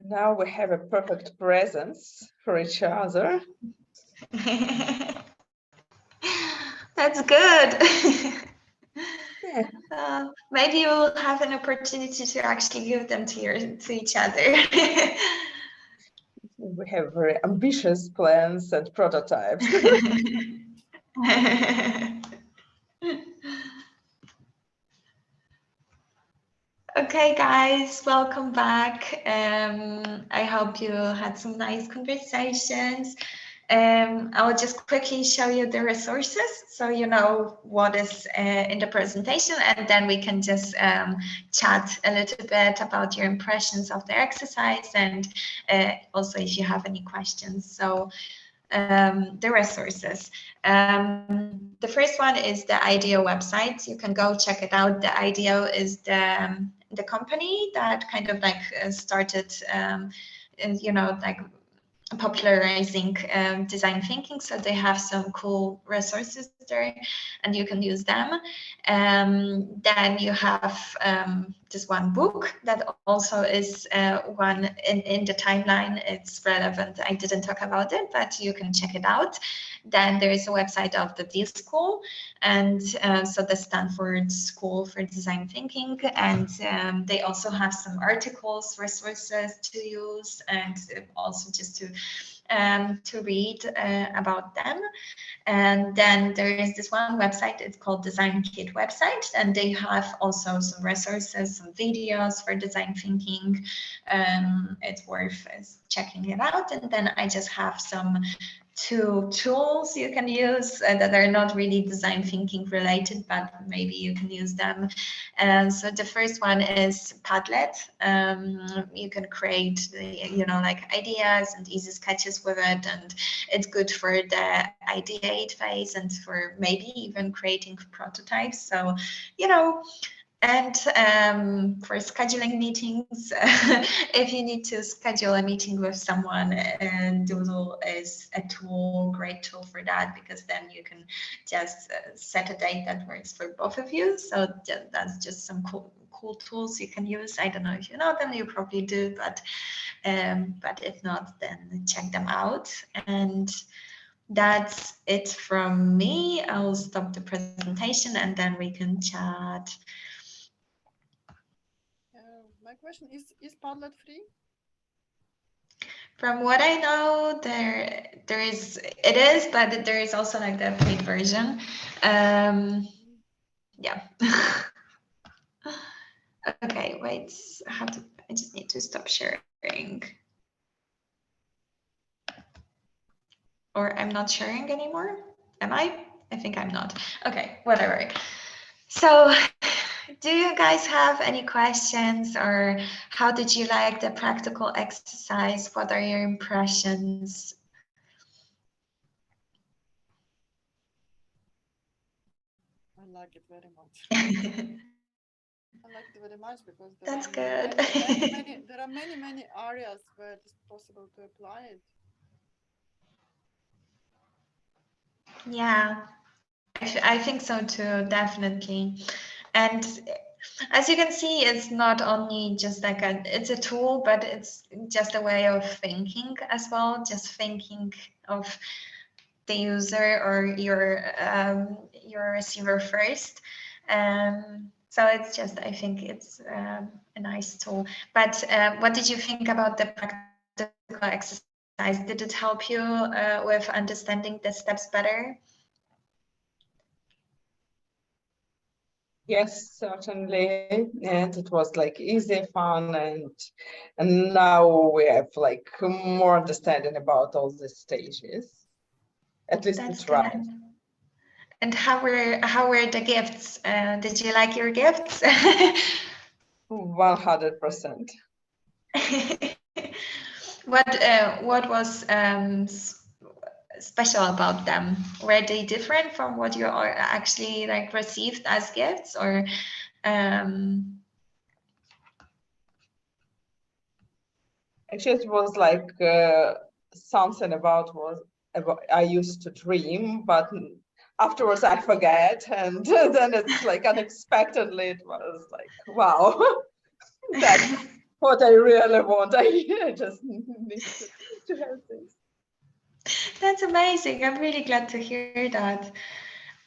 Now we have a perfect presence for each other. That's good. Yeah. Maybe you will have an opportunity to actually give them to each other. We have very ambitious plans and prototypes. Okay, guys, welcome back. I hope you had some nice conversations. I will just quickly show you the resources so you know what is in the presentation, and then we can just chat a little bit about your impressions of the exercise, and also if you have any questions. So the resources. The first one is the IDEO website. You can go check it out. The IDEO is the company that kind of like started, you know, like popularizing design thinking. So they have some cool resources there and you can use them. Then you have this one book that also is one in the timeline. It's relevant. I didn't talk about it, but you can check it out. Then there is a website of the D School, and so the Stanford School for Design Thinking, and they also have some articles, resources to use, and also just to read about them. And then there is this one website, it's called Design Kit website, and they have also some resources, some videos for design thinking. It's worth checking it out. And then I just have some 2 tools you can use that are not really design thinking related, but maybe you can use them. And so the first one is Padlet. You can create, you know, like ideas and easy sketches with it, and it's good for the ideate phase and for maybe even creating prototypes. So, you know, and for scheduling meetings, if you need to schedule a meeting with someone, Doodle is a tool, great tool for that, because then you can just set a date that works for both of you. So that's just some cool tools you can use. I don't know if you know them, you probably do, but if not, then check them out. And that's it from me. I'll stop the presentation and then we can chat. My question is Padlet free? From what I know, it is, but there is also like the paid version. Yeah. Okay, wait, I just need to stop sharing. Or I'm not sharing anymore. Am I? I think I'm not. Okay, whatever. So, do you guys have any questions, or how did you like the practical exercise? What are your impressions? I like it very much. I like it very much because That's good. There are many areas where it's possible to apply it. Yeah, I think so too, definitely. And as you can see, it's not only just like it's a tool, but it's just a way of thinking as well, just thinking of the user or your receiver first. So it's just, I think it's a nice tool. But what did you think about the practical exercise? Did it help you with understanding the steps better? Yes, certainly. And it was like easy, fun, and now we have like more understanding about all the stages. At least That's it's right. good. And how were the gifts? Did you like your gifts? 100%. What was special about them? Were they different from what you are actually like received as gifts, or Actually, it was like something about I used to dream, but afterwards I forget, and then it's like unexpectedly it was like, wow, that's what I really want. I just need to have this. That's amazing. I'm really glad to hear that.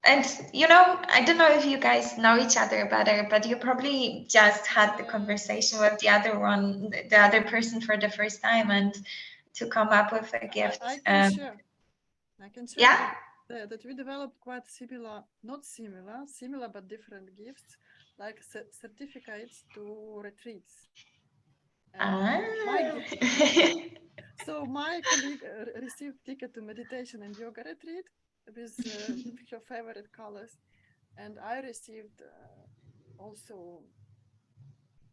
And you know, I don't know if you guys know each other better, but you probably just had the conversation with the other person for the first time, and to come up with a gift. I can share. Yeah. That we developed quite similar, not similar but different gifts, like certificates to retreats. So my colleague received ticket to meditation and yoga retreat with her favorite colors, and I received also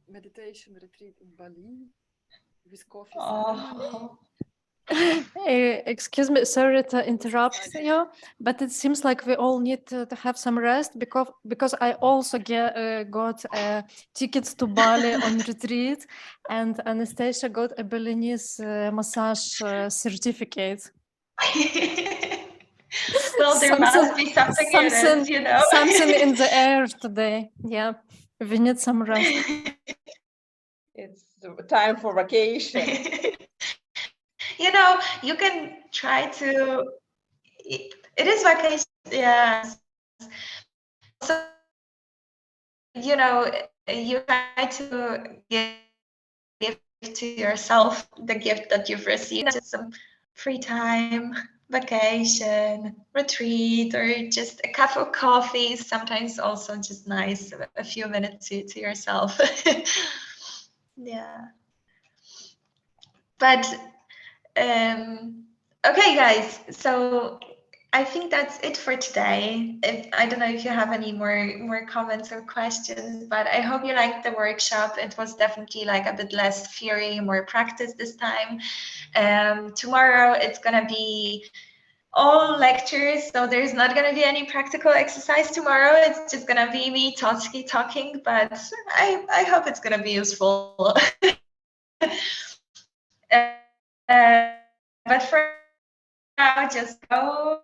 meditation retreat in Bali with coffee ceremony. Excuse me, sorry to interrupt you, but it seems like we all need to have some rest because I also got tickets to Bali on retreat, and Anastasia got a Balinese massage certificate. Well, there must be something in it, you know. Something in the air today. Yeah, we need some rest. It's time for vacation. You know, you can try to. It is vacation, yeah. So, you know, you try to give to yourself the gift that you've received, just some free time, vacation, retreat, or just a cup of coffee. Sometimes also just nice, a few minutes to yourself. Yeah. But okay, guys, so I think that's it for today. I don't know if you have any more comments or questions, but I hope you liked the workshop. It was definitely like a bit less theory, more practice this time. Tomorrow it's gonna be all lectures, so there's not gonna be any practical exercise tomorrow. It's just gonna be me talking, but I hope it's gonna be useful. But for now, just go